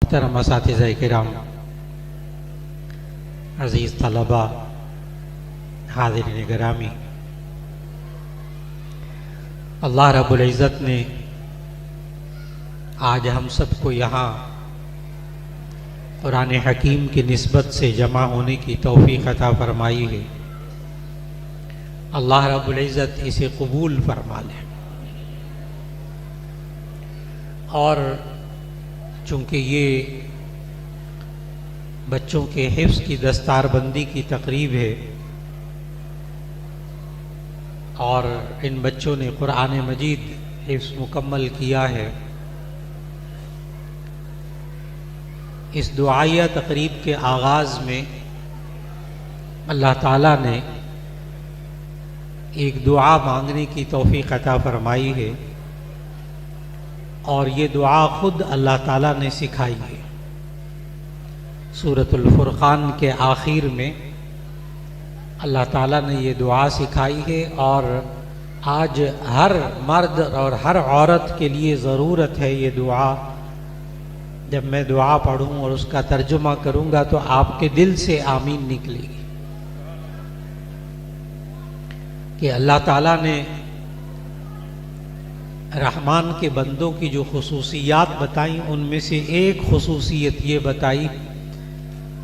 मोहतरम असातिज़ा किराम, अज़ीज़ तलबा, हाज़िरीन गिरामी, अल्लाह रब्बुल इज़्ज़त ने आज हम सबको यहाँ कुरान हकीम की निस्बत से जमा होने की तौफ़ीक़ अता फ़रमाई है। अल्लाह रब्बुल इज़्ज़त इसे कबूल फरमा ले। और चूँकि ये बच्चों के हिफ्ज़ की दस्तारबंदी की तक़रीब है और इन बच्चों ने कुरान मजीद हिफ्ज़ मुकम्मल किया है, इस दुआया तक़रीब के आगाज़ में अल्लाह ताला ने एक दुआ मांगने की तौफ़ीक़ अता फ़रमाई है और ये दुआ ख़ुद अल्लाह ताला ने सिखाई है। सूरतुल फ़ुरक़ान के आखिर में अल्लाह ताला ने ये दुआ सिखाई है और आज हर मर्द और हर औरत के लिए ज़रूरत है ये दुआ। जब मैं दुआ पढ़ूँ और उसका तर्जुमा करूँगा तो आपके दिल से आमीन निकलेगी कि अल्लाह ताला ने रहमान के बंदों की जो खुसूसियात बताई उनमें से एक खुसूसियत ये बताई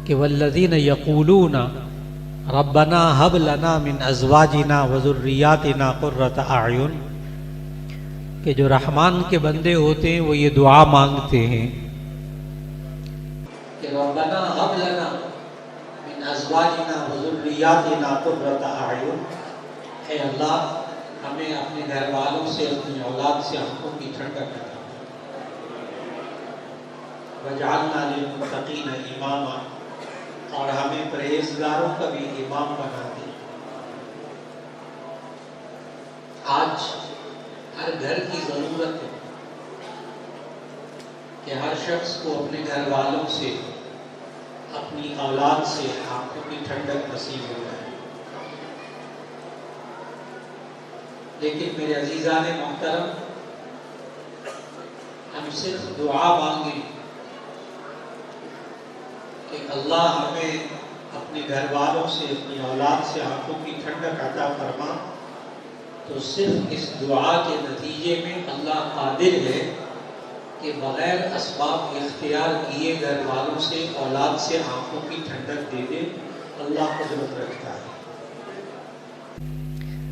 कि वल्लज़ीन यक़ूलूना रब्बना हब लना मिन अज़वाजिना व ज़ुर्रियातिना क़ुर्रता अयुन, कि जो रहमान के बंदे होते हैं वो ये दुआ मांगते हैं कि रब्बना हब लना मिन अज़वाजिना व ज़ुर्रियातिना क़ुर्रता अयुन, हे अल्लाह हमें अपने घर वालों से, अपनी औलाद से आंखों की ठंडक अता वजअलना लिलमुत्तक़ीना इमामा, और हमें परहेज़गारों का भी इमाम बना दे। आज हर घर की ज़रूरत है कि हर शख्स को अपने घर वालों से, अपनी औलाद से आंखों की ठंडक नसीब हो जाए। लेकिन मेरे अजीज़ान मोहतरम, हम सिर्फ दुआ मांगे कि अल्लाह हमें अपने घर वालों से, अपनी औलाद से आंखों की ठंडक अता फरमा, तो सिर्फ इस दुआ के नतीजे में अल्लाह कादिर है कि बग़ैर असबाब इख्तियार किए घर वालों से, औलाद से आंखों की ठंडक दे दे। अल्लाह कुदरत रखता है।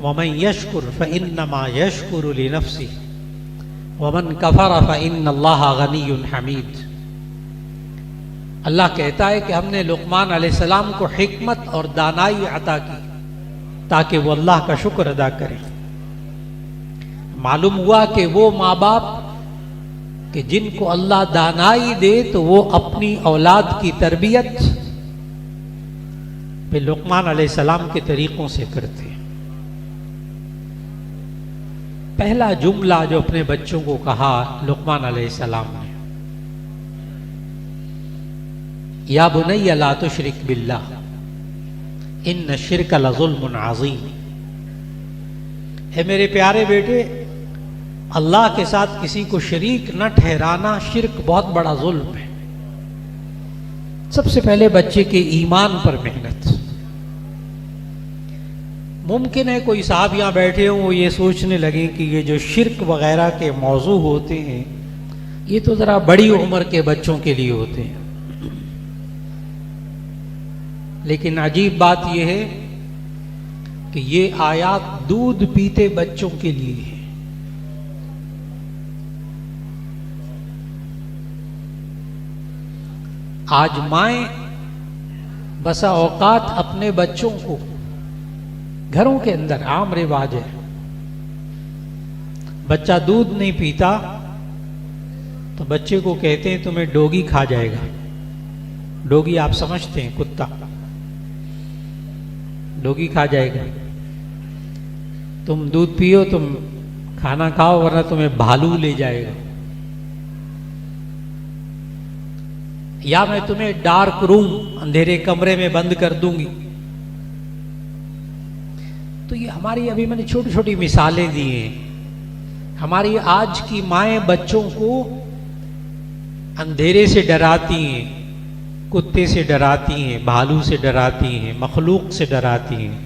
वमन यशकुर फ़इन्नमा यशकुरु लिनफ़्सिही वमन कफ़र फ़इन्नल्लाहा गनियुन हमीद। अल्लाह कहता है कि हमने लुक़मान अलैहिस्सलाम को हिकमत और दानाई अता की ताकि वो अल्लाह का शुक्र अदा करें। मालूम हुआ कि वो माँ बाप कि जिनको अल्लाह दानाई दे तो वो अपनी औलाद की तरबियत पे लुक़मान अलैहिस्सलाम के तरीक़ों से करते हैं। पहला जुमला जो अपने बच्चों को कहा लुक़मान अलैहिस्सलाम ने, या बुनय्या ला तुश्रिक बिल्लाह इन्न शिर्क लज़ुल्मुन अज़ीम। है मेरे प्यारे बेटे, अल्लाह के साथ किसी को शरीक न ठहराना शिर्क बहुत बड़ा जुल्म है। सबसे पहले बच्चे के ईमान पर मेहनत। मुमकिन है कोई साहब यहाँ बैठे हों वो ये सोचने लगे कि ये जो शिर्क वगैरह के मौजू होते हैं ये तो ज़रा बड़ी उम्र के बच्चों के लिए होते हैं, लेकिन अजीब बात यह है कि ये आयात दूध पीते बच्चों के लिए है। आज माएं बसा औकात अपने बच्चों को, घरों के अंदर आम रिवाज है, बच्चा दूध नहीं पीता तो बच्चे को कहते हैं तुम्हें डोगी खा जाएगा। डोगी आप समझते हैं, कुत्ता, डोगी खा जाएगा। तुम दूध पियो, तुम खाना खाओ, वरना तुम्हें भालू ले जाएगा। या मैं तुम्हें डार्क रूम, अंधेरे कमरे में बंद कर दूंगी। तो ये हमारी, अभी मैंने छोटी छोटी मिसालें दी हैं। हमारी आज की माएं बच्चों को अंधेरे से डराती हैं, कुत्ते से डराती हैं, भालू से डराती हैं, मखलूक से डराती हैं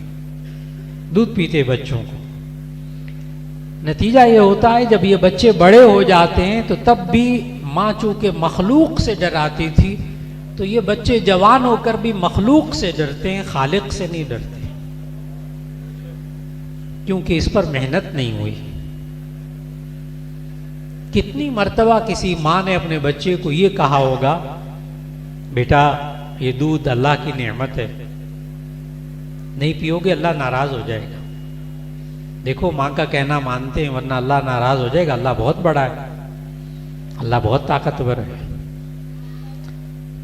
दूध पीते बच्चों को। नतीजा ये होता है जब ये बच्चे बड़े हो जाते हैं तो तब भी माँ चूंकि मखलूक से डराती थी तो ये बच्चे जवान होकर भी मखलूक से डरते हैं, खालिक से नहीं डरते, क्योंकि इस पर मेहनत नहीं हुई। कितनी मर्तबा किसी माँ ने अपने बच्चे को ये कहा होगा, बेटा ये दूध अल्लाह की नेमत है, नहीं पियोगे अल्लाह नाराज हो जाएगा। देखो माँ का कहना मानते हैं वरना अल्लाह नाराज हो जाएगा, अल्लाह बहुत बड़ा है, अल्लाह बहुत ताकतवर है।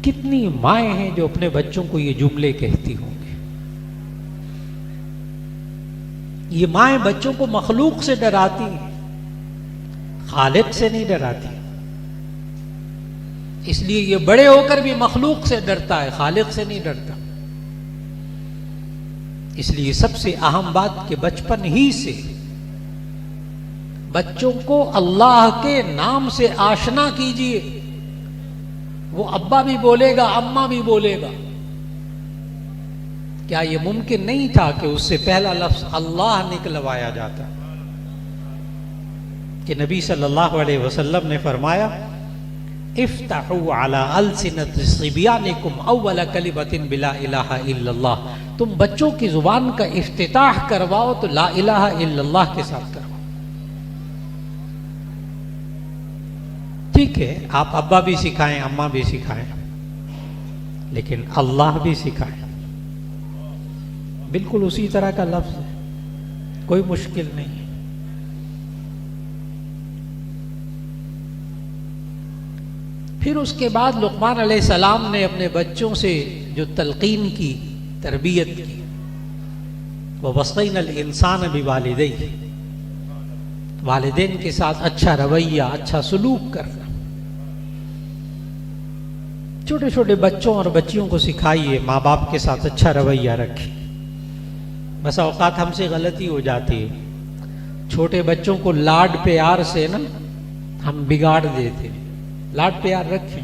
कितनी माएँ हैं जो अपने बच्चों को ये जुमले कहती होंगी। ये माएँ बच्चों को मखलूक से डराती हैं, खालिक से नहीं डराती। इसलिए ये बड़े होकर भी मखलूक से डरता है, खालिक से नहीं डरता। इसलिए सबसे अहम बात कि बचपन ही से बच्चों को अल्लाह के नाम से आशना कीजिए। वो अब्बा भी बोलेगा, अम्मा भी बोलेगा। क्या ये मुमकिन नहीं था कि उससे पहला लफ्ज अल्लाह निकलवाया जाता? कि नबी सल्लल्लाहु अलैहि वसल्लम ने फरमाया, इफ्ताहू अला अलसिनति सिबियानिकुम अव्वल कलिमतिन बिला इलाहा इल्लल्लाह। तुम बच्चों की जुबान का इफ्तिताह करवाओ तो ला इलाहा इल्लल्लाह के साथ करवाओ। ठीक है, आप अब्बा भी सिखाएं, अम्मा भी सिखाएं, लेकिन अल्लाह भी सिखाएं। बिल्कुल उसी तरह का लफ्ज है, कोई मुश्किल नहीं है। फिर उसके बाद लुक़मान अलैहिस्सलाम ने अपने बच्चों से जो तलकीन की, तरबियत की, वह वसैनल इंसान बिवालिदैहि, वालिदैन के साथ अच्छा रवैया, अच्छा सलूक करना। छोटे छोटे बच्चों और बच्चियों को सिखाइए माँ बाप के साथ अच्छा रवैया रखें। बस औकात हमसे गलती हो जाती है, छोटे बच्चों को लाड प्यार से ना हम बिगाड़ देते हैं। लाड प्यार रखें।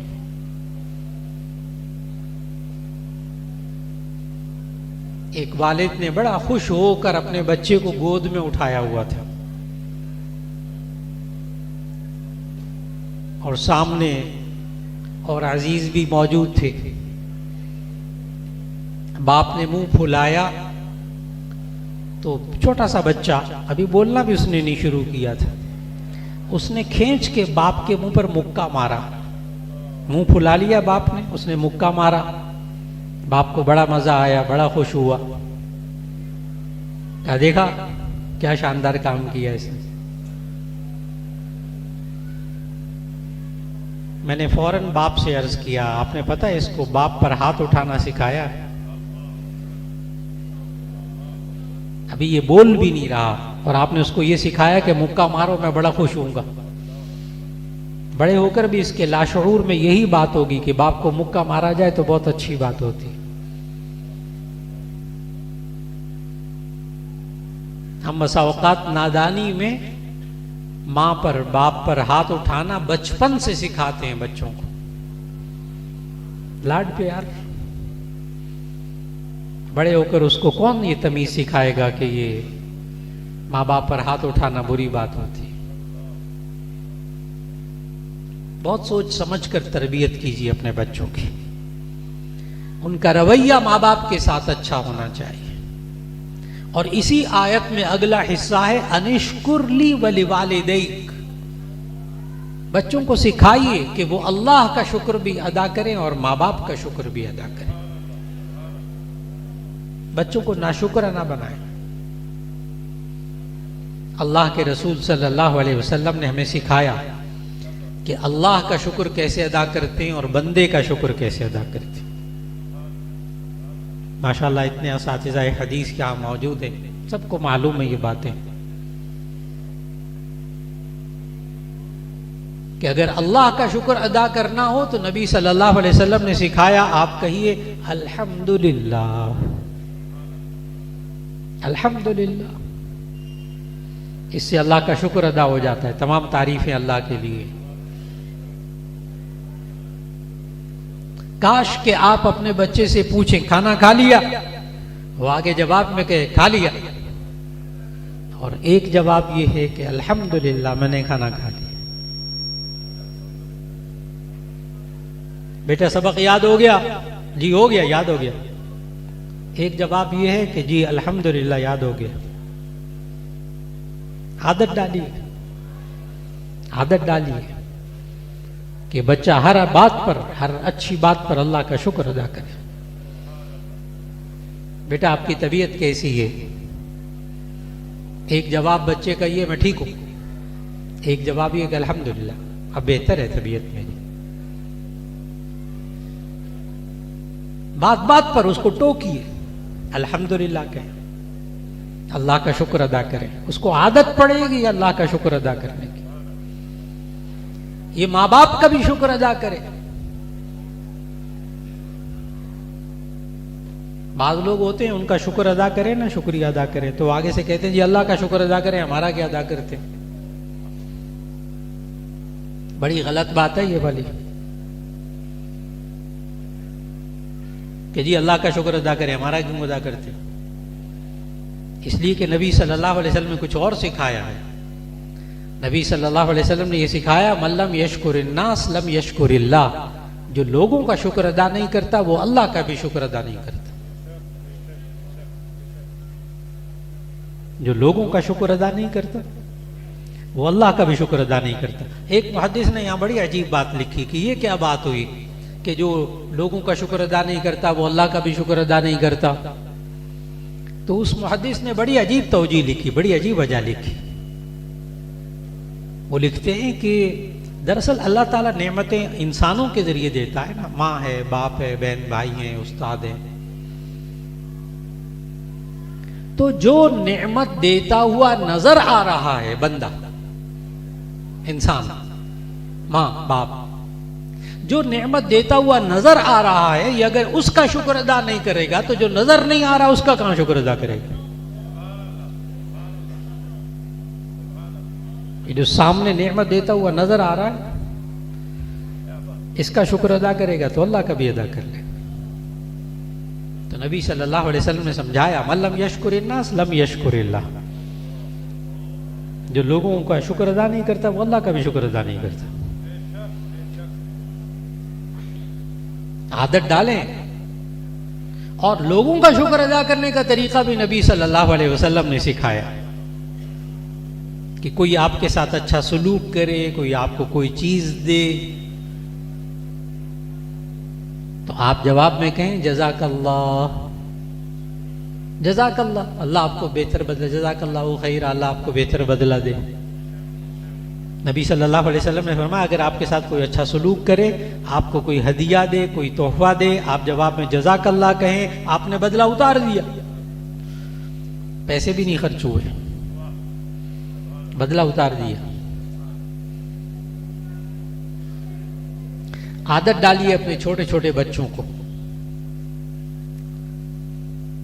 एक वालिद ने बड़ा खुश होकर अपने बच्चे को गोद में उठाया हुआ था और सामने और अजीज भी मौजूद थे। बाप ने मुंह फुलाया तो छोटा सा बच्चा, अभी बोलना भी उसने नहीं शुरू किया था, उसने खींच के बाप के मुंह पर मुक्का मारा। मुंह फुला लिया बाप ने, उसने मुक्का मारा। बाप को बड़ा मजा आया, बड़ा खुश हुआ। क्या देखा, क्या शानदार काम किया इसने। मैंने फौरन बाप से अर्ज किया, आपने पता है इसको बाप पर हाथ उठाना सिखाया? अभी ये बोल भी नहीं रहा और आपने उसको ये सिखाया कि मुक्का मारो, मैं बड़ा खुश होऊंगा। बड़े होकर भी इसके लाशऊर में यही बात होगी कि बाप को मुक्का मारा जाए तो बहुत अच्छी बात होती। हम बसा औकात नादानी में मां पर, बाप पर हाथ उठाना बचपन से सिखाते हैं बच्चों को, लाड प्यार। बड़े होकर उसको कौन ये तमीज सिखाएगा कि ये माँ बाप पर हाथ उठाना बुरी बात होती। बहुत सोच समझ कर तरबियत कीजिए अपने बच्चों की। उनका रवैया माँ बाप के साथ अच्छा होना चाहिए। और इसी आयत में अगला हिस्सा है, अनिश्कुरली वलिवालिदैक। बच्चों को सिखाइए कि वो अल्लाह का शुक्र भी अदा करें और माँ बाप का शुक्र भी अदा करें। बच्चों को नाशुक्र ना बनाएं। अल्लाह के रसूल सल्लल्लाहु अलैहि वसल्लम ने हमें सिखाया कि अल्लाह का शुक्र कैसे अदा करते हैं और बंदे का शुक्र कैसे अदा करते हैं। माशाल्लाह इतने असातिज़ाए हदीस क्या मौजूद है, सबको मालूम है ये बातें कि अगर अल्लाह का शुक्र अदा करना हो तो नबी सल्लल्लाहु अलैहि वसल्लम ने सिखाया, आप कहिए अल्हम्दुलिल्लाह, अल्हम्दुलिल्लाह। इससे अल्लाह का शुक्र अदा हो जाता है। तमाम तारीफें अल्लाह के लिए। काश कि आप अपने बच्चे से पूछें खाना खा लिया, वो आगे जवाब में कहे खा लिया, और एक जवाब ये है कि अल्हम्दुलिल्लाह मैंने खाना खा लिया। बेटा सबक याद हो गया? जी हो गया, याद हो गया। एक जवाब ये है कि जी अल्हम्दुलिल्लाह याद हो गया। आदत डालिए, आदत डालिए कि बच्चा हर बात पर, हर अच्छी बात पर अल्लाह का शुक्र अदा करे। बेटा आपकी तबीयत कैसी है? एक जवाब बच्चे का ये मैं ठीक हूं, एक जवाब ये कि अल्हम्दुलिल्लाह अब बेहतर है तबीयत मेरी। बात बात पर उसको टोकिए, अल्हम्दुलिल्लाह कहें, अल्लाह का शुक्र अदा करें। उसको आदत पड़ेगी अल्लाह का शुक्र अदा करने की। ये माँ बाप का भी शुक्र अदा करें। बाद लोग होते हैं उनका शुक्र अदा करें ना शुक्रिया अदा करें, तो आगे से कहते हैं जी अल्लाह का शुक्र अदा करें, हमारा क्या अदा करते। बड़ी गलत बात है ये वाली कि जी अल्लाह का शुक्र अदा करें, हमारा क्यों अदा करते। इसलिए कि नबी सल्लल्लाहु अलैहि वसल्लम ने कुछ और सिखाया है। नबी सल्लल्लाहु अलैहि वसल्लम ने यह सिखाया, मल्लम यशकुरिन्नास लम यशकुरिल्लाह। जो लोगों का शुक्र अदा नहीं करता वो अल्लाह का भी शुक्र अदा नहीं करता। जो लोगों का शुक्र अदा नहीं करता वो अल्लाह का भी शुक्र अदा नहीं करता। एक मुहद्दिस ने यहां बड़ी अजीब बात लिखी कि ये क्या बात हुई कि जो लोगों का शुक्र अदा नहीं करता वो अल्लाह का भी शुक्र अदा नहीं करता। तो उस मुहद्दिस ने बड़ी अजीब तौजीह लिखी, बड़ी अजीब वजह लिखी। वो लिखते हैं कि दरअसल अल्लाह ताला नेमतें इंसानों के जरिए देता है ना, माँ है, बाप है, बहन भाई हैं, उस्ताद हैं। तो जो नेमत देता हुआ नजर आ रहा है बंदा, इंसान, माँ बाप, जो नेमत देता हुआ नजर आ रहा है, ये अगर उसका शुक्र अदा नहीं करेगा तो जो नजर नहीं आ रहा उसका कहां शुक्र अदा करेगा। ये जो सामने नेमत देता हुआ नजर आ रहा है इसका शुक्र अदा करेगा तो अल्लाह का भी अदा कर ले। तो नबी सल्लल्लाहु अलैहि वसल्लम ने समझाया, मल्लम यशकुरिन्नास लम यशकुरिल्लाह। जो लोगों का शुक्र अदा नहीं करता वो अल्लाह का भी शुक्र अदा नहीं करता। आदत डालें। और लोगों का शुक्र अदा करने का तरीका भी नबी सल्लल्लाहु अलैहि वसल्लम ने सिखाया कि कोई आपके साथ अच्छा सलूक करे, कोई आपको कोई चीज दे तो आप जवाब में कहें जज़ाकल्लाह, जज़ाकल्लाह, अल्लाह आपको बेहतर बदला, जज़ाकल्लाहु खैर, अल्लाह आपको बेहतर बदला दे। नबी सल्लल्लाहु अलैहि वसल्लम ने फरमाया अगर आपके साथ कोई अच्छा सलूक करे, आपको कोई हदिया दे, कोई तोहफा दे, आप जवाब में जज़ाकल्लाह कहें, आपने बदला उतार दिया, पैसे भी नहीं खर्च हुए, बदला उतार दिया। आदत डालिए अपने छोटे छोटे बच्चों को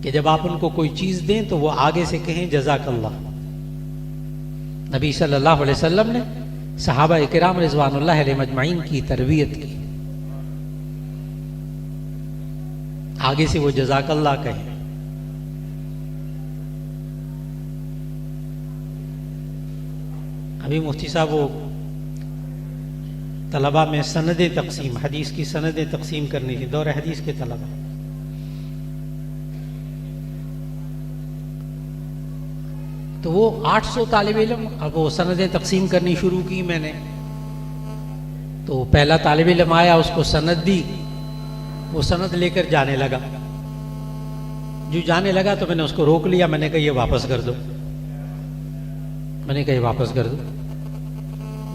कि जब आप उनको कोई चीज दें तो वो आगे से कहें जज़ाकल्लाह। नबी सल्लल्लाहु अलैहि वसल्लम ने सहाबा इकराम रिज़वानुल्लाह अलैहिम अजमाइन की तरबियत की, आगे से वो जज़ाकल्लाह कहें। अभी मुफ्ती साहब वो तलबा में सनदे तकसीम, हदीस की सनदे तकसीम करनी थी, दौर हदीस के तलबा, तो वो 800 तालिब इल्म, अब वो सनदें तकसीम करनी शुरू की मैंने। तो पहला तालिब इल्म आया, उसको सनद दी, वो सनद लेकर जाने लगा। जो जाने लगा तो मैंने उसको रोक लिया, मैंने कहा ये वापस कर दो, मैंने कहा ये वापस कर दो।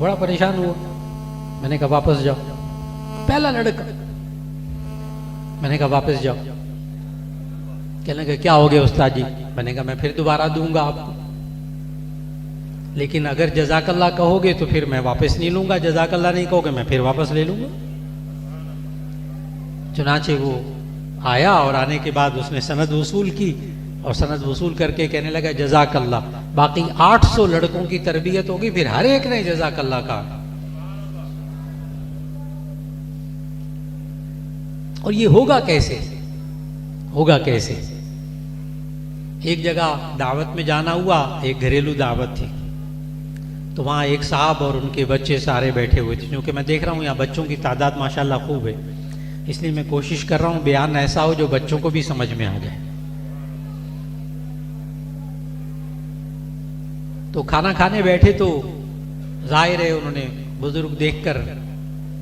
बड़ा परेशान हुआ, मैंने कहा वापस जाओ। पहला लड़का, मैंने कहा वापस जाओ। कहने लगा क्या हो गया उस्ताद जी? मैंने कहा मैं फिर दोबारा दूंगा आपको, लेकिन अगर जज़ाकल्लाह कहोगे तो फिर मैं वापस नहीं लूंगा, जज़ाकल्लाह नहीं कहोगे मैं फिर वापस ले लूंगा। चुनाचे वो आया और आने के बाद उसने सनद वसूल की और सनद वसूल करके कहने लगा जज़ाकल्लाह। बाकी 800 लड़कों की तरबियत होगी, फिर हर एक ने जज़ाकल्लाह कहा। और ये होगा कैसे, होगा कैसे? एक जगह दावत में जाना हुआ, एक घरेलू दावत थी, तो वहाँ एक साहब और उनके बच्चे सारे बैठे हुए थे। क्योंकि मैं देख रहा हूँ यहाँ बच्चों की तादाद माशाल्लाह खूब है, इसलिए मैं कोशिश कर रहा हूँ बयान ऐसा हो जो बच्चों को भी समझ में आ जाए। तो खाना खाने बैठे तो जाहिर है उन्होंने बुजुर्ग देखकर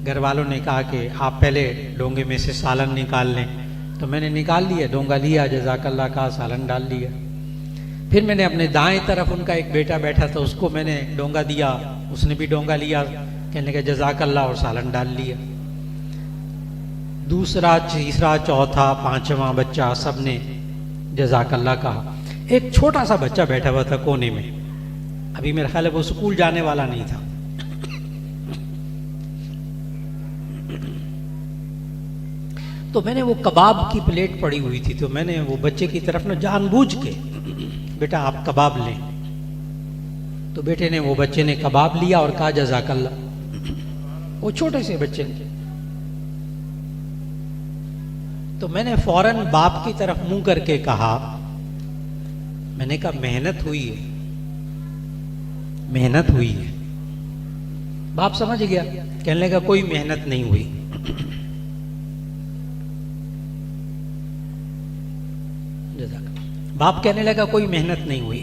घर वालों ने कहा कि आप पहले डोंगे में से सालन निकाल लें। तो मैंने निकाल लिया, डोंगा लिया, जज़ाकल्लाह कहा, सालन डाल लिया। फिर मैंने अपने दाएं तरफ उनका एक बेटा बैठा था, उसको मैंने डोंगा दिया, उसने भी डोंगा लिया, कहने का जज़ाकल्लाह, और सालन डाल लिया। दूसरा, तीसरा, चौथा, पांचवा बच्चा सबने जज़ाकल्लाह कहा। एक छोटा सा बच्चा बैठा हुआ था कोने में, अभी मेरा ख्याल है वो स्कूल जाने वाला नहीं था। तो मैंने वो कबाब की प्लेट पड़ी हुई थी, तो मैंने वो बच्चे की तरफ ना जानबूझ के, बेटा आप कबाब लें। तो बेटे ने, वो बच्चे ने कबाब लिया और कहा जज़ाकल्लाह, वो छोटे से बच्चे ने। तो मैंने फौरन बाप की तरफ मुंह करके कहा, मैंने कहा मेहनत हुई है, मेहनत हुई है। बाप समझ गया, कहने लगा कोई मेहनत नहीं हुई। बाप कहने लगा कोई मेहनत नहीं हुई।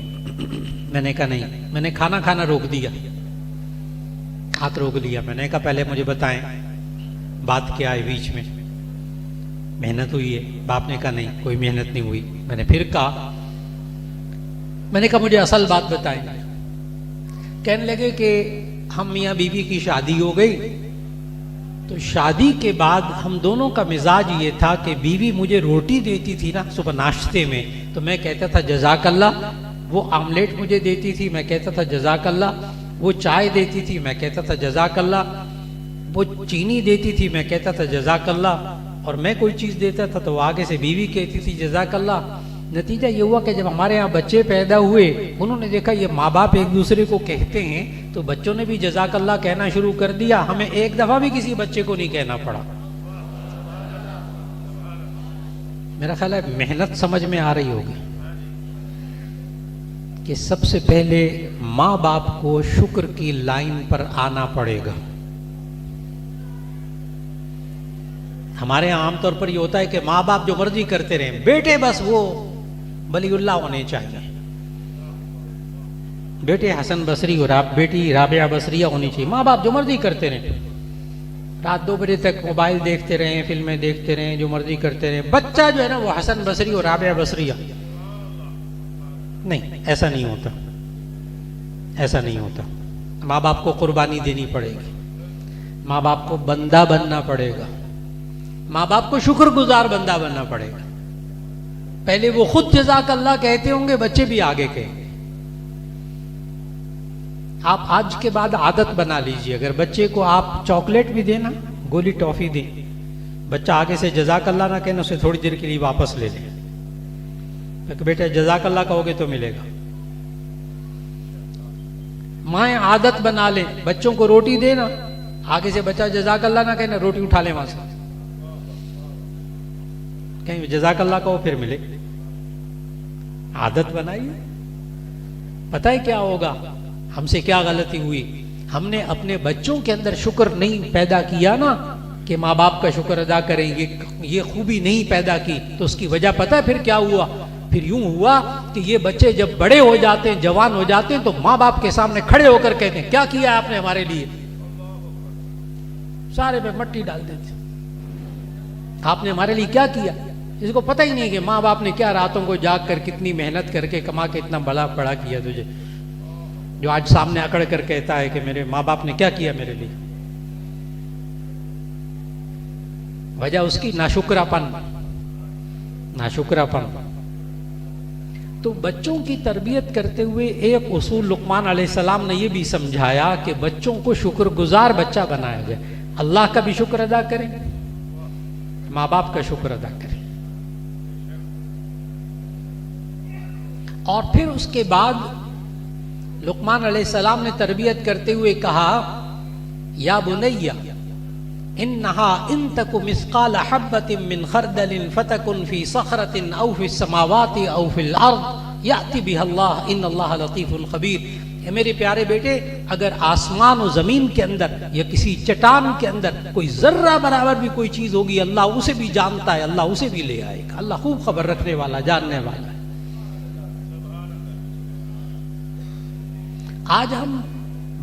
मैंने कहा नहीं, मैंने खाना खाना रोक दिया, हाथ रोक लिया। मैंने कहा पहले मुझे बताएं बात क्या है बीच में, मेहनत हुई है? बाप ने कहा नहीं कोई मेहनत नहीं हुई। मैंने फिर कहा, मैंने कहा मुझे असल बात बताएं। कहने लगे कि हम मियाँ बीवी की शादी हो गई, तो शादी के बाद हम दोनों का मिजाज ये था कि बीवी मुझे रोटी देती थी ना सुबह नाश्ते में, तो मैं कहता था जज़ाकल्लाह। वो आमलेट मुझे देती थी, मैं कहता था जज़ाकल्लाह। वो चाय देती थी, मैं कहता था जज़ाकल्लाह। वो चीनी देती थी, मैं कहता था जज़ाकल्लाह। और मैं कोई चीज़ देता था तो आगे से बीवी कहती थी जज़ाकल्लाह। नतीजा ये हुआ कि जब हमारे यहाँ बच्चे पैदा हुए, उन्होंने देखा ये माँ बाप एक दूसरे को कहते हैं, तो बच्चों ने भी जज़ाकल्लाह कहना शुरू कर दिया। हमें एक दफा भी किसी बच्चे को नहीं कहना पड़ा। मेरा ख्याल है मेहनत समझ में आ रही होगी कि सबसे पहले माँ बाप को शुक्र की लाइन पर आना पड़ेगा। हमारे यहाँ आमतौर पर ये होता है कि माँ बाप जो मर्जी करते रहे, बेटे बस वो वलीउल्लाह होने चाहिए, बेटे हसन बसरी और बेटी राबिया बसरिया होनी चाहिए। माँ बाप जो मर्जी करते रहे, रात 2 बजे तक मोबाइल देखते रहे, फिल्में देखते रहे, जो मर्जी करते रहे, बच्चा जो है ना वो हसन बसरी और राबिया बसरिया। नहीं, ऐसा नहीं होता, ऐसा नहीं होता। माँ बाप को कुर्बानी देनी पड़ेगी, माँ बाप को बंदा बनना पड़ेगा, माँ बाप को शुक्रगुजार बंदा बनना पड़ेगा। पहले वो खुद जज़ाकल्लाह कहते होंगे, बच्चे भी आगे कहेंगे। आप आज के बाद आदत बना लीजिए, अगर बच्चे को आप चॉकलेट भी देना, गोली टॉफी दें, बच्चा आगे से जज़ाकल्लाह ना कहना, उसे थोड़ी देर के लिए वापस ले लें। तो बेटा जज़ाकल्लाह कहोगे तो मिलेगा। माएँ आदत बना ले, बच्चों को रोटी देना, आगे से बच्चा जज़ाकल्लाह ना कहना, रोटी उठा ले वहां से, कहीं जज़ाकल्लाह कहो फिर मिले। आदत बनाइए। पता है क्या होगा, हमसे क्या गलती हुई, हमने अपने बच्चों के अंदर शुक्र नहीं पैदा किया ना, कि माँ बाप का शुक्र अदा करेंगे, ये खूबी नहीं पैदा की। तो उसकी वजह पता है फिर क्या हुआ? फिर यूं हुआ कि ये बच्चे जब बड़े हो जाते हैं, जवान हो जाते हैं, तो माँ बाप के सामने खड़े होकर कहते हैं क्या किया आपने हमारे लिए, सारे पे मट्टी डाल देते, आपने हमारे लिए क्या किया। इसको पता ही नहीं कि माँ बाप ने क्या रातों को जाग कर कितनी मेहनत करके कमा के इतना बड़ा किया तुझे, जो आज सामने अकड़ कर कहता है कि मेरे माँ बाप ने क्या किया मेरे लिए। वजह उसकी नाशुक्रापन। तो बच्चों की तरबियत करते हुए एक उसूल लुकमान अलैहिस्सलाम ने यह भी समझाया कि बच्चों को शुक्रगुजार बच्चा बनाया जाए। अल्लाह का भी शुक्र अदा करें, माँ बाप का शुक्र अदा करें। और फिर उसके बाद लुकमान अलैहिस्सलाम ने तरबियत करते हुए कहा, या बुनैया इन्नहा इन तकु मिस्काल हब्बतिन मिन खरदलिन फतकुन फी सखरतिन औ फी समावाति औ फिल अर्द याति बिहल्लाह इन्नल्लाह लतीफुल खबीर। मेरे प्यारे बेटे, अगर आसमान और जमीन के अंदर या किसी चट्टान के अंदर कोई जर्रा बराबर भी कोई चीज होगी, अल्लाह उसे भी जानता है, अल्लाह उसे भी ले आएगा। अल्लाह खूब खबर रखने वाला, जानने वाला है। आज हम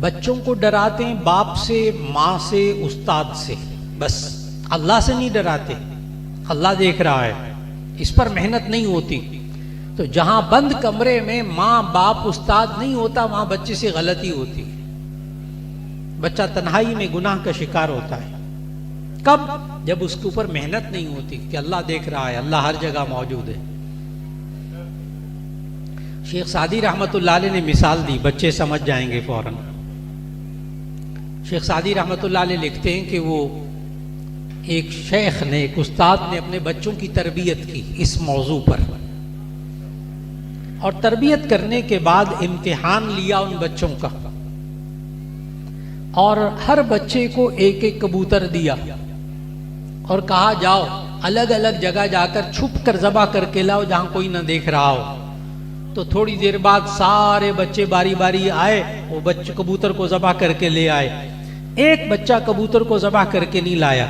बच्चों को डराते हैं बाप से, माँ से, उस्ताद से, बस अल्लाह से नहीं डराते। अल्लाह देख रहा है, इस पर मेहनत नहीं होती। तो जहां बंद कमरे में माँ बाप उस्ताद नहीं होता, वहां बच्चे से गलती होती है। बच्चा तन्हाई में गुनाह का शिकार होता है। कब? जब उसके ऊपर मेहनत नहीं होती कि अल्लाह देख रहा है, अल्लाह हर जगह मौजूद है। शेख सादी रहमतुल्लाह अलैह ने मिसाल दी, बच्चे समझ जाएंगे फौरन। शेख सादी रहमतुल्लाह अलैह लिखते हैं कि वो एक शेख ने, एक उस्ताद ने अपने बच्चों की तरबियत की इस मौजू पर, और तरबियत करने के बाद इम्तिहान लिया उन बच्चों का, और हर बच्चे को एक एक कबूतर दिया और कहा जाओ अलग अलग जगह जाकर छुप कर ज़बह करके लाओ जहां कोई ना देख रहा हो। तो थोड़ी देर बाद सारे बच्चे बारी बारी आए, वो बच्चे कबूतर को ज़बह करके ले आए। एक बच्चा कबूतर को ज़बह करके नहीं लाया।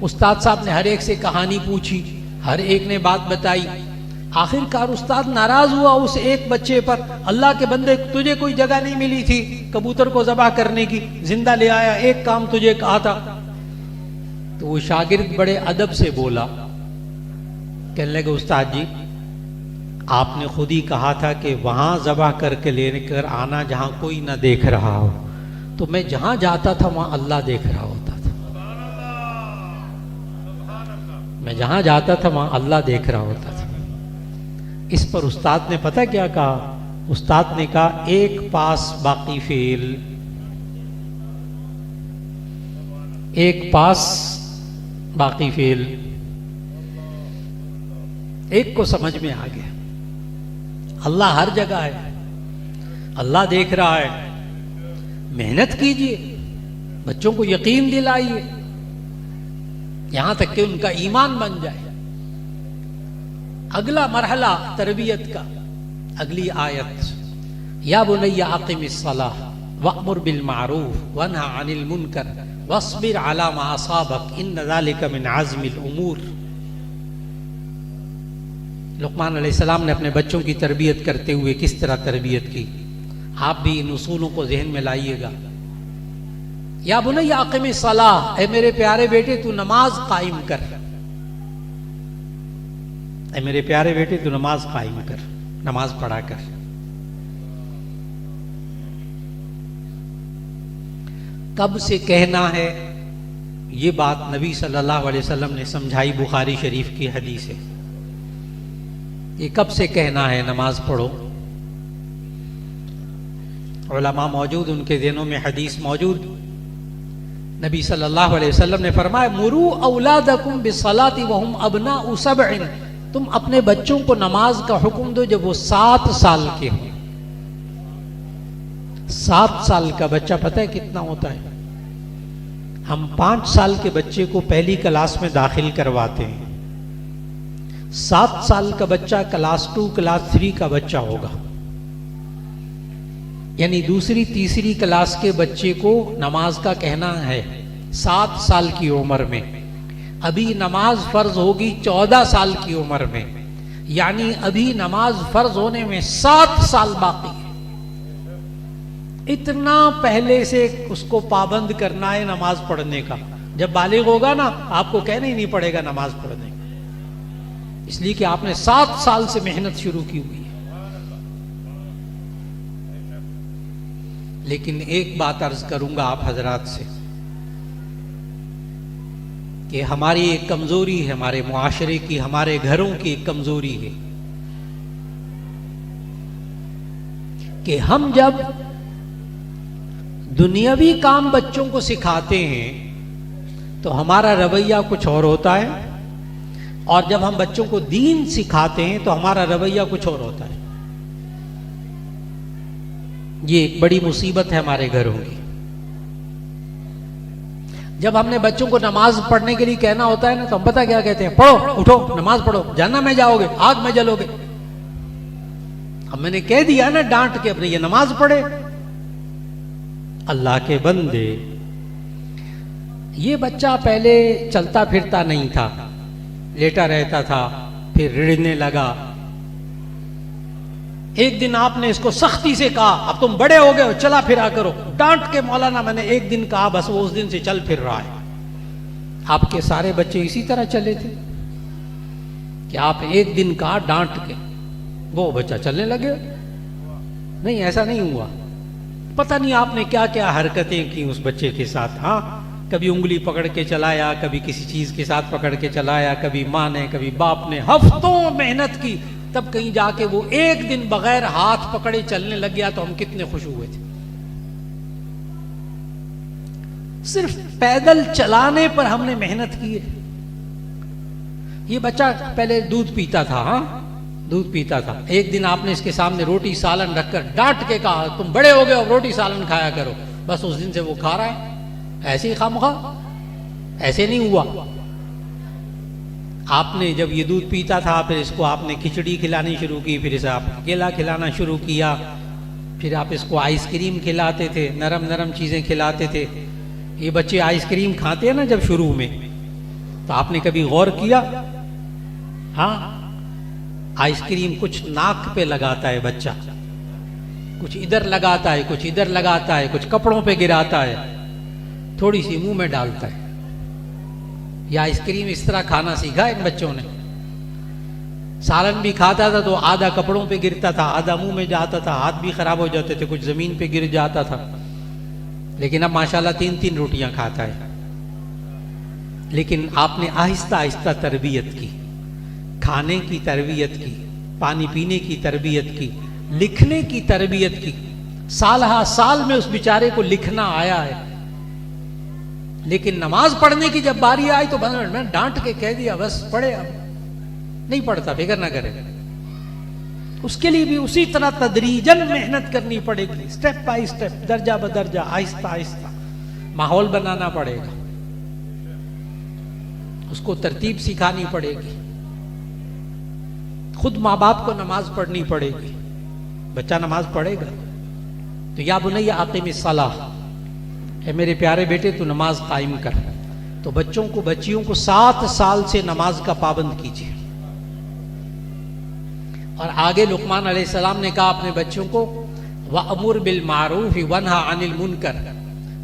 उस्ताद साहब ने हर एक से कहानी पूछी, हर एक ने बात बताई। आखिरकार उस्ताद नाराज हुआ उस एक बच्चे पर। अल्लाह के बंदे, तुझे कोई जगह नहीं मिली थी कबूतर को ज़बह करने की, जिंदा ले आया, एक काम तुझे कहा था। तो वो शागिर्द बड़े अदब से बोला, कहने लगे उस्ताद जी, आपने खुद ही कहा था कि वहां ज़बह करके लेने कर आना जहां कोई ना देख रहा हो। तो मैं जहां जाता था वहां अल्लाह देख रहा होता था। मैं जहां जाता था वहां अल्लाह देख रहा होता था। इस पर उस्ताद ने पता क्या कहा? उस्ताद ने कहा, एक पास बाकी फेल, एक पास बाकी फेल। एक को समझ में आ गया, अल्लाह हर जगह है, अल्लाह देख रहा है। मेहनत कीजिए, बच्चों को यकीन दिलाइए, यहां तक कि उनका ईमान बन जाए। अगला मरहला तरबियत का, अगली आयत, या बुनैया अक़िमिस सलाह वअमुर बिल मारूफ वन्हा अनिल मुनकर वस्बिर अला मा असाबक इन्न ज़ालिका मिन अज़्मिल उमूर। लुक़मान अलैहिस्सलाम ने अपने बच्चों की तरबियत करते हुए किस तरह तरबियत की, आप भी इन उसूलों को ज़हन में लाइएगा। या बुनैया अक़िमिस सलाह, ऐ मेरे प्यारे बेटे तू नमाज कायम कर, ऐ मेरे प्यारे बेटे तू नमाज कायम कर, नमाज पढ़ा कर। कब से कहना है ये बात नबी सल्लल्लाहु अलैहि वसल्लम ने समझाई, बुखारी शरीफ की हदीस है। ये कब से कहना है नमाज पढ़ो। उलमा मौजूद, उनके दिनों में हदीस मौजूद। नबी सल्लल्लाहु अलैहि वसल्लम ने फरमाया, मुरू औलादकुम बिस्सलाति वहुम अबनाउ सबइन, तुम अपने बच्चों को नमाज का हुक्म दो जब वो 7 साल के हों। 7 साल का बच्चा पता है कितना होता है? हम 5 साल के बच्चे को पहली क्लास में दाखिल करवाते हैं। 7 साल का बच्चा क्लास 2, क्लास 3 का बच्चा होगा। यानी दूसरी तीसरी क्लास के बच्चे को नमाज का कहना है 7 साल की उम्र में। अभी नमाज फर्ज होगी 14 साल की उम्र में, यानी अभी नमाज फर्ज होने में 7 साल बाकी है। इतना पहले से उसको पाबंद करना है नमाज पढ़ने का। जब बालिग होगा ना, आपको कहना ही नहीं पड़ेगा नमाज पढ़ने का, इसलिए कि आपने 7 साल से मेहनत शुरू की हुई है। लेकिन एक बात अर्ज करूंगा आप हजरात से कि हमारी एक कमजोरी है, हमारे मुआशरे की, हमारे घरों की एक कमजोरी है कि हम जब दुनियावी काम बच्चों को सिखाते हैं तो हमारा रवैया कुछ और होता है, और जब हम बच्चों को दीन सिखाते हैं तो हमारा रवैया कुछ और होता है। ये एक बड़ी मुसीबत है हमारे घरों की। जब हमने बच्चों को नमाज पढ़ने के लिए कहना होता है ना, तो हम पता क्या कहते हैं, पढ़ो, उठो, नमाज पढ़ो, जहन्नम में जाओगे, आग में जलोगे। अब मैंने कह दिया ना डांट के, अपने ये नमाज पढ़े। अल्लाह के बंदे, ये बच्चा पहले चलता फिरता नहीं था, लेटा रहता था, फिर रिड़ने लगा। एक दिन आपने इसको सख्ती से कहा, अब तुम बड़े हो गए हो, चला फिरा करो। डांट के मौलाना मैंने एक दिन कहा, बस वो उस दिन से चल फिर रहा है। आपके सारे बच्चे इसी तरह चले थे कि आप एक दिन कहा डांट के, वो बच्चा चलने लगे। नहीं, ऐसा नहीं हुआ। पता नहीं आपने क्या क्या हरकतें की उस बच्चे के साथ। हाँ, कभी उंगली पकड़ के चलाया, कभी किसी चीज के साथ पकड़ के चलाया, कभी माँ ने, कभी बाप ने, हफ्तों मेहनत की, तब कहीं जाके वो एक दिन बगैर हाथ पकड़े चलने लग गया। तो हम कितने खुश हुए थे। सिर्फ पैदल चलाने पर हमने मेहनत की है। ये बच्चा पहले दूध पीता था, हाँ, दूध पीता था। एक दिन आपने इसके सामने रोटी सालन रखकर डांट के कहा, तुम बड़े हो गए हो, रोटी सालन खाया करो। बस उस दिन से वो खा रहा है ऐसे ही खामखा। ऐसे नहीं हुआ। आपने जब ये दूध पीता था, फिर इसको आपने खिचड़ी खिलानी शुरू की, फिर इसे आप केला खिलाना शुरू किया, फिर आप इसको आइसक्रीम खिलाते थे, नरम नरम चीजें खिलाते थे। ये बच्चे आइसक्रीम खाते हैं ना जब शुरू में, तो आपने कभी गौर किया? हाँ, आइसक्रीम कुछ नाक पे लगाता है बच्चा, कुछ इधर लगाता है, कुछ इधर लगाता है, कुछ कपड़ों पे गिराता है, थोड़ी सी मुंह में डालता है। या आइसक्रीम इस तरह खाना सीखा इन बच्चों ने। सालन भी खाता था तो आधा कपड़ों पे गिरता था, आधा मुंह में जाता था, हाथ भी खराब हो जाते थे, कुछ जमीन पे गिर जाता था। लेकिन अब माशाल्लाह 3-3 रोटियां खाता है। लेकिन आपने आहिस्ता आहिस्ता तरबियत की, खाने की तरबियत की, पानी पीने की तरबियत की, लिखने की तरबियत की। साल हा साल में उस बेचारे को लिखना आया है। लेकिन नमाज पढ़ने की जब बारी आई तो मैंने डांट के कह दिया, बस पढ़े, अब नहीं पढ़ता, फिक्र ना करे। उसके लिए भी उसी तरह तदरीजन मेहनत करनी पड़ेगी, स्टेप बाय स्टेप, दर्जा ब दर्जा, आहिस्ता आहिस्ता माहौल बनाना पड़ेगा, उसको तरतीब सिखानी पड़ेगी, खुद माँ बाप को नमाज पढ़नी पड़ेगी। बच्चा नमाज पढ़ेगा तो या बुनैया आक़िम सलाह, है मेरे प्यारे बेटे तू नमाज कायम कर। तो बच्चों को, बच्चियों को 7 साल से नमाज का पाबंद कीजिए। और आगे लुकमान अलैहिस्सलाम ने कहा अपने बच्चों को, वअमुर बिल मारूफ वन्हा अनिल मुनकर,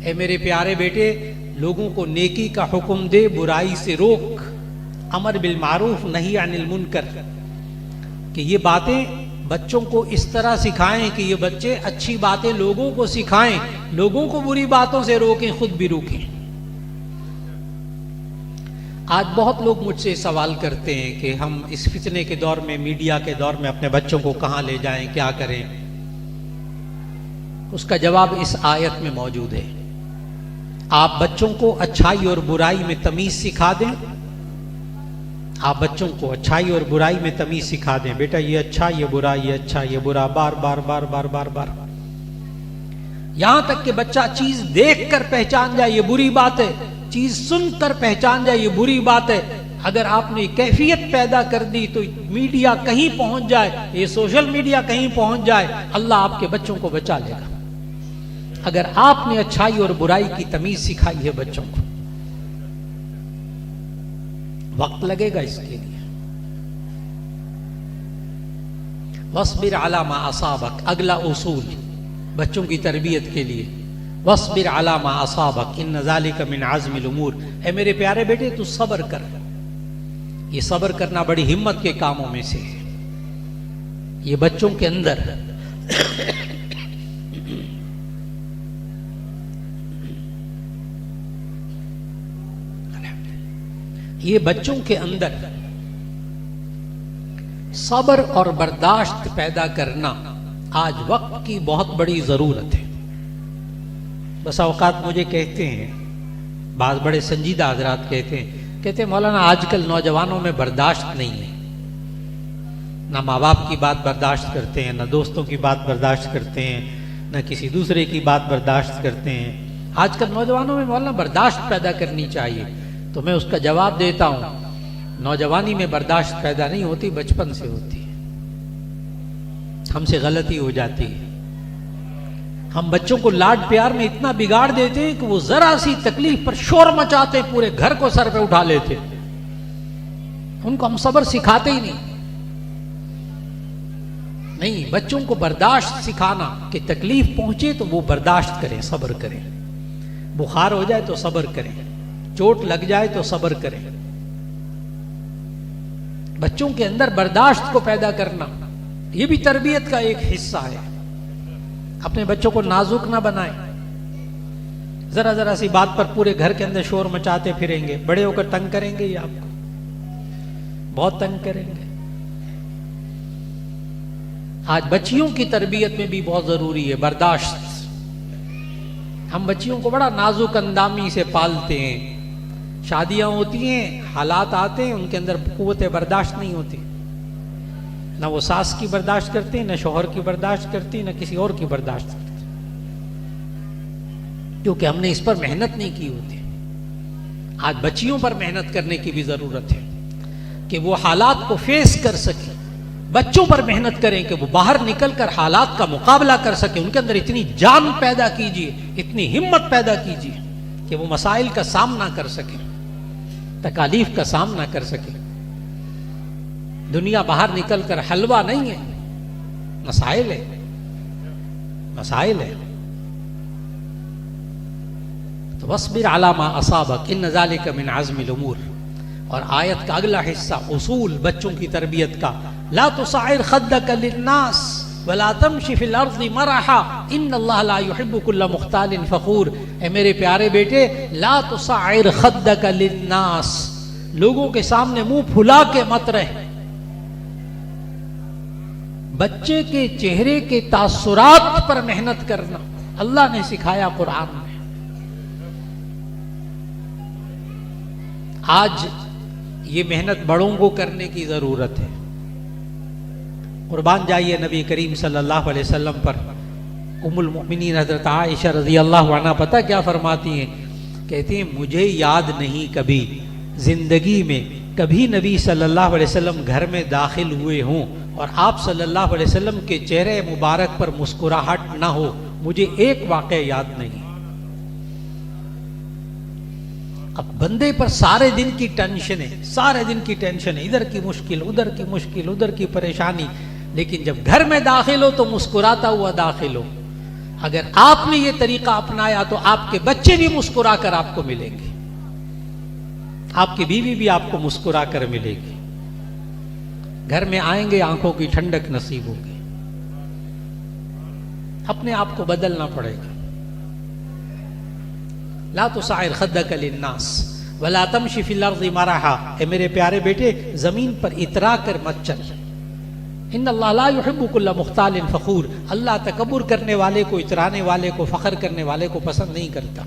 है मेरे प्यारे बेटे लोगों को नेकी का हुक्म दे, बुराई से रोक। अमर बिल मारूफ नहीं अनिल मुनकर, कि ये बातें बच्चों को इस तरह सिखाएं कि ये बच्चे अच्छी बातें लोगों को सिखाएं, लोगों को बुरी बातों से रोकें, खुद भी रोकें। आज बहुत लोग मुझसे सवाल करते हैं कि हम इस फितने के दौर में, मीडिया के दौर में अपने बच्चों को कहां ले जाएं, क्या करें। उसका जवाब इस आयत में मौजूद है। आप बच्चों को अच्छाई और बुराई में तमीज सिखा दें। आप बच्चों को अच्छाई और बुराई में तमीज सिखा दें। बेटा ये अच्छा, ये बुरा, ये अच्छा, ये बुरा, बार बार बार बार बार बार, यहां तक कि बच्चा चीज देख कर पहचान जाए ये बुरी बात है, चीज सुनकर पहचान जाए ये बुरी बात है। अगर आपने कैफियत पैदा कर दी तो मीडिया कहीं पहुंच जाए, ये सोशल मीडिया कहीं पहुंच जाए, अल्लाह आपके बच्चों को बचा लेगा। अगर आपने अच्छाई और बुराई की तमीज सिखाई है बच्चों को। वक्त लगेगा इसके लिए। वस्बिर अला मा असाबक, अगला उसूल बच्चों की तरबियत के लिए, वस्बिर अला मा असाबक इन्न ज़ालिका मिन अज़्मिल उमूर। ऐ मेरे प्यारे बेटे तू सब्र कर। ये सब्र करना बड़ी हिम्मत के कामों में से है। ये बच्चों के अंदर ये बच्चों के अंदर सब्र और बर्दाश्त पैदा करना आज वक्त की बहुत बड़ी जरूरत है। बस औकात मुझे कहते हैं, बाद बड़े संजीदा हजरात कहते हैं मौलाना आजकल नौजवानों में बर्दाश्त नहीं है, ना माँ बाप की बात बर्दाश्त करते हैं, ना दोस्तों की बात बर्दाश्त करते हैं, ना किसी दूसरे की बात बर्दाश्त करते हैं। आजकल नौजवानों में मौलाना बर्दाश्त पैदा करनी चाहिए, तो मैं उसका जवाब देता हूं, नौजवानी में बर्दाश्त पैदा नहीं होती, बचपन से होती है। हमसे गलती हो जाती है, हम बच्चों को लाड प्यार में इतना बिगाड़ देते हैं कि वो जरा सी तकलीफ पर शोर मचाते, पूरे घर को सर पे उठा लेते। उनको हम सब्र सिखाते ही नहीं, बच्चों को बर्दाश्त सिखाना कि तकलीफ पहुंचे तो वो बर्दाश्त करें, सब्र करें, बुखार हो जाए तो सब्र करें, चोट लग जाए तो सब्र करें। बच्चों के अंदर बर्दाश्त को पैदा करना ये भी तरबियत का एक हिस्सा है। अपने बच्चों को नाजुक ना बनाएं, जरा जरा सी बात पर पूरे घर के अंदर शोर मचाते फिरेंगे, बड़े होकर तंग करेंगे, ये आपको बहुत तंग करेंगे। आज बच्चियों की तरबियत में भी बहुत जरूरी है बर्दाश्त। हम बच्चियों को बड़ा नाजुक अंदामी से पालते हैं, शादियां होती हैं, हालात आते हैं, उनके अंदर कुव्वत बर्दाश्त नहीं होती, ना वो सास की बर्दाश्त करती, ना शौहर की बर्दाश्त करती, ना किसी और की बर्दाश्त करती, क्योंकि हमने इस पर मेहनत नहीं की होती। आज बच्चियों पर मेहनत करने की भी जरूरत है कि वो हालात को फेस कर सके। बच्चों पर मेहनत करें कि वो बाहर निकलकर हालात का मुकाबला कर सके। उनके अंदर इतनी जान पैदा कीजिए, इतनी हिम्मत पैदा कीजिए कि वो मसाइल का सामना कर सके, तकालीफ का सामना कर सके। दुनिया बाहर निकलकर हलवा नहीं है, मसाइल है, मसाइल है। तो वस्बिर अला मा असाबक इन्न ज़ालिका मिन अज़्मिल उमूर। और आयत का अगला हिस्सा उसूल बच्चों की तरबियत का, ला तुसाइर खद्दक लिन्नास वला तमशी फिल अर्ज़ि मरहा इन्नल्लाह ला युहिब्बु कुल्ला मुख्तालिन फखूर। ए मेरे प्यारे बेटे, ला तुसाइर खद्दक लिन्नास, लोगों के सामने मुंह फुला के मत रहे। बच्चे के चेहरे के तासुरात पर मेहनत करना अल्लाह ने सिखाया कुरान में। आज ये मेहनत बड़ों को करने की जरूरत है। कुर्बान जाइए नबी करीम सल्लल्लाहु अलैहि वसल्लम पर। उम्मुल मोमिनीन हजरत आयशा रजी अल्लाह अन्हा पता क्या फरमाती हैं? कहती हैं मुझे याद नहीं कभी जिंदगी में कभी नबी सल्लल्लाहु अलैहि वसल्लम घर में दाखिल हुए हों और आप सल्लल्लाहु अलैहि वसल्लम के चेहरे मुबारक पर मुस्कुराहट ना हो। मुझे एक वाक़या याद नहीं। अब बंदे पर सारे दिन की टेंशन है, सारे दिन की टेंशन है, इधर की मुश्किल, उधर की मुश्किल, उधर की परेशानी, लेकिन जब घर में दाखिल हो तो मुस्कुराता हुआ दाखिल हो। अगर आपने ये तरीका अपनाया तो आपके बच्चे भी मुस्कुरा कर आपको मिलेंगे, आपकी बीवी भी आपको मुस्कुरा कर मिलेगी। घर में आएंगे, आंखों की ठंडक नसीब होगी। अपने आप को बदलना पड़ेगा। ला तुसाइर खद्दक लिन्नास वला तमशी फिल अर्ज़ि मरहा। ए मेरे प्यारे बेटे, जमीन पर इतरा कर मत चल। इन्नल्लाह ला युहिब्बु कुल्ला मुख्तालिन फखूर। अल्लाह तकब्बुर करने वाले को, इतराने वाले को, फख्र करने वाले को पसंद नहीं करता।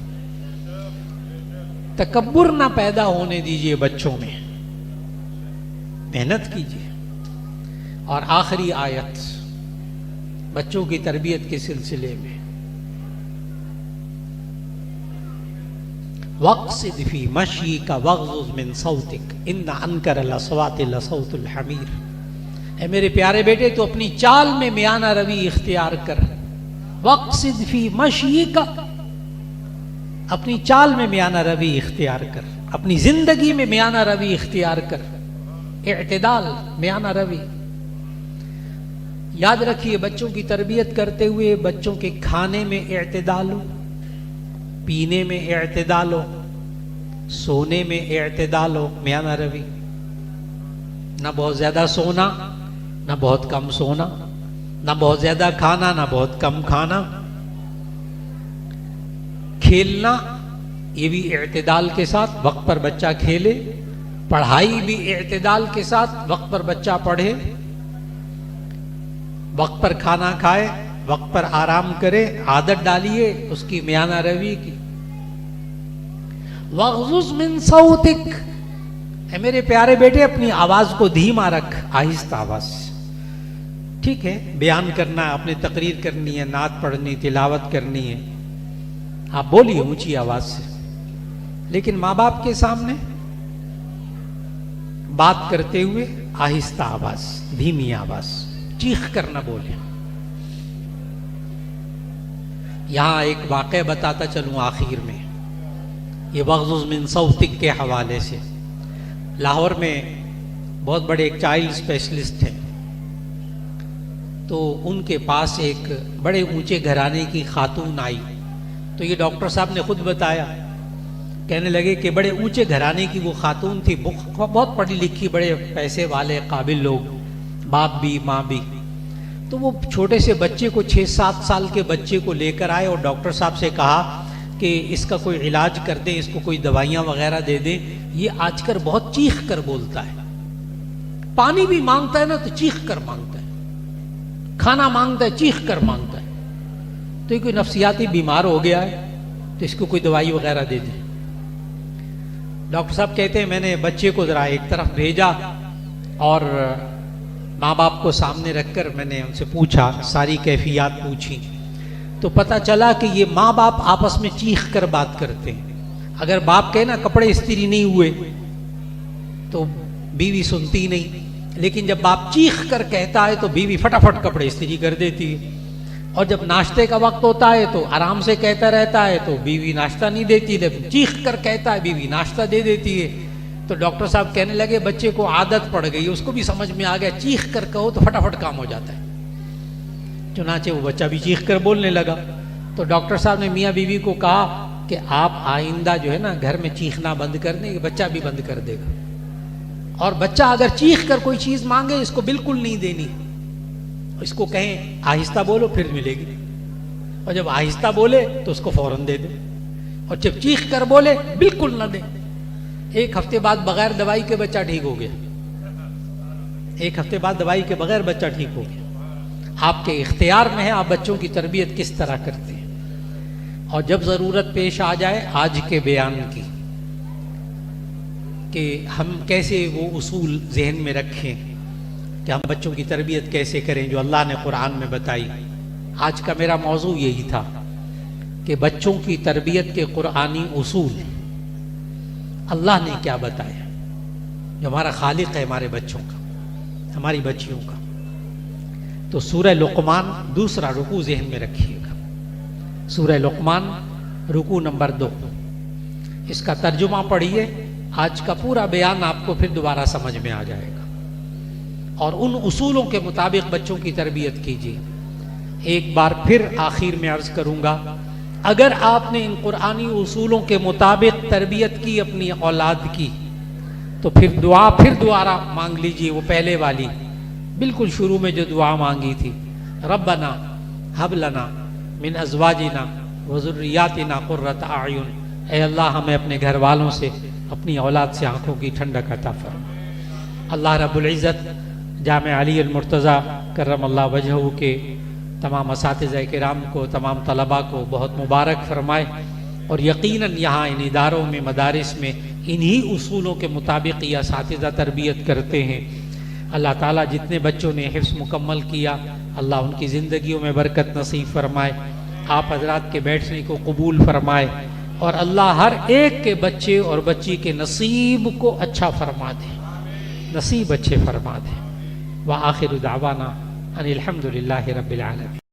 तकब्बुर ना पैदा होने दीजिए बच्चों में, मेहनत कीजिए। और आखिरी आयत बच्चों की तरबियत के सिलसिले में, वक़्सिद फी मशीका वग़्ज़ुज़ मिन सौतिक इन्न अनकर लस्वाति लसौतुल हमीर। ए मेरे प्यारे बेटे, तो अपनी चाल में मियाना रवि इख्तियार कर। वक़्सिद फी मशीका, अपनी चाल में मियाना रवि इख्तियार कर, अपनी जिंदगी में मियाना रवि इख्तियार कर। इत्तिदाल, मियाना रवि। याद रखिए, बच्चों की तरबियत करते हुए बच्चों के खाने में इत्तिदाल हो, पीने में इत्तिदाल हो, सोने में इत्तिदाल हो, मियाना रवि। ना बहुत ज्यादा सोना, ना बहुत कम सोना, ना बहुत ज्यादा खाना, ना बहुत कम खाना। खेलना ये भी इत्तिदाल के साथ, वक्त पर बच्चा खेले। पढ़ाई भी इत्तिदाल के साथ, वक्त पर बच्चा पढ़े, वक्त पर खाना खाए, वक्त पर आराम करे। आदत डालिए उसकी मियाना रवि की। वग़्ज़ुज़ मिन सौतिक, है मेरे प्यारे बेटे, अपनी आवाज को धीमा रख, आहिस्ता आवाज। ठीक है, बयान करना, अपनी तकरीर करनी है, नात पढ़नी, तिलावत करनी है, आप बोलिए ऊंची आवाज से, लेकिन माँ बाप के सामने बात करते हुए आहिस्ता आवाज, धीमी आवाज, चीख कर न बोले। यहां एक वाक़या बताता चलूं आखिर में, ये वग़्ज़ुज़ मिन सौतिक के हवाले से। लाहौर में बहुत बड़े एक चाइल्ड स्पेशलिस्ट हैं, तो उनके पास एक बड़े ऊंचे घराने की खातून आई। तो ये डॉक्टर साहब ने खुद बताया, कहने लगे कि बड़े ऊंचे घराने की वो खातून थी, बहुत पढ़ी लिखी, बड़े पैसे वाले काबिल लोग, बाप भी माँ भी। तो वो छोटे से बच्चे को, 6-7 साल के बच्चे को लेकर आए और डॉक्टर साहब से कहा कि इसका कोई इलाज कर दें, इसको कोई दवाइयाँ वगैरह दे दें, ये आजकल बहुत चीख कर बोलता है, पानी भी मांगता है ना तो चीख कर मांगता है, खाना मांगता है चीख कर मांगता है। तो ये कोई नफ्सियाती बीमार हो गया है, तो इसको कोई दवाई वगैरह दे दें। डॉक्टर साहब कहते हैं मैंने बच्चे को जरा एक तरफ भेजा और माँ बाप को सामने रखकर मैंने उनसे पूछा, सारी कैफियत पूछी, तो पता चला कि ये माँ बाप आपस में चीख कर बात करते हैं। अगर बाप कहे ना कपड़े इस्त्री नहीं हुए तो बीवी सुनती नहीं, लेकिन जब बाप चीख कर कहता है तो बीवी फटाफट कपड़े इस्त्री कर देती है। और जब नाश्ते का वक्त होता है तो आराम से कहता रहता है तो बीवी नाश्ता नहीं देती, लेकिन चीख कर कहता है बीवी नाश्ता दे देती है। तो डॉक्टर साहब कहने लगे बच्चे को आदत पड़ गई, उसको भी समझ में आ गया, चीख कर कहो तो फटाफट काम हो जाता है। चुनाचे वो बच्चा भी चीख कर बोलने लगा। तो डॉक्टर साहब ने मियाँ बीवी को कहा कि आप आइंदा जो है ना घर में चीखना बंद कर दें, बच्चा भी बंद कर देगा। और बच्चा अगर चीख कर कोई चीज मांगे इसको बिल्कुल नहीं देनी, इसको कहें आहिस्ता बोलो फिर मिलेगी, और जब आहिस्ता बोले तो उसको फौरन दे दे, और जब चीख कर बोले बिल्कुल ना दे। 1 हफ्ते बाद बगैर दवाई के बच्चा ठीक हो गया, 1 हफ्ते बाद दवाई के बगैर बच्चा ठीक हो गया। आपके इख्तियार में है आप बच्चों की तरबियत किस तरह करते हैं। और जब जरूरत पेश आ जाए आज के बयान की कि हम कैसे वो उसूल जहन में रखें कि हम बच्चों की तरबियत कैसे करें जो अल्लाह ने कुरान में बताई, आज का मेरा मौजू यही था कि बच्चों की तरबियत के कुरानी उसूल अल्लाह ने क्या बताया, जो हमारा खालिक है हमारे बच्चों का, हमारी बच्चियों का। तो सूरह लुक़मान 2 रुकू जहन में रखिएगा, सूरह लुक़मान रुकू नंबर 2, इसका तर्जुमा पढ़िए, आज का पूरा बयान आपको फिर दोबारा समझ में आ जाएगा। और उन उसूलों के मुताबिक बच्चों की तरबियत कीजिए। एक बार फिर आखिर में अर्ज करूंगा, अगर आपने इन कुरानी उसूलों के मुताबिक तरबियत की अपनी औलाद की, तो फिर दुआ फिर दोबारा मांग लीजिए, वो पहले वाली बिल्कुल शुरू में जो दुआ मांगी थी, रब्बना हब लना मिन अज़वाजिना व ज़ुर्रियातिना क़ुर्रत आयुन, ऐ अल्लाह हमें अपने घर वालों से, अपनी औलाद से आंखों की ठंडक अता फरमा। अल्लाह रब्बुल इज़्ज़त जामे अली अल मुर्तज़ा करमल्लाहु वजहहू के तमाम असातिज़ा किराम को, तमाम तलबा को बहुत मुबारक फरमाए। और यकीनन यहाँ इन इदारों में, मदारिस में इन्हीं उसूलों के मुताबिक ये असातिज़ा तरबियत करते हैं। अल्लाह ताला जितने बच्चों ने हिफ्ज़ मुकम्मल किया, अल्लाह उनकी ज़िंदगियों में बरकत नसीब फरमाए, आप हजरात के बैठने को कबूल फरमाए, और अल्लाह हर एक के बच्चे और बच्ची के नसीब को अच्छा फरमा दे, नसीब अच्छे फरमा दे। व आखिर दावाना अनिल हम्दुलिल्लाहि रब्बिल आलमीन।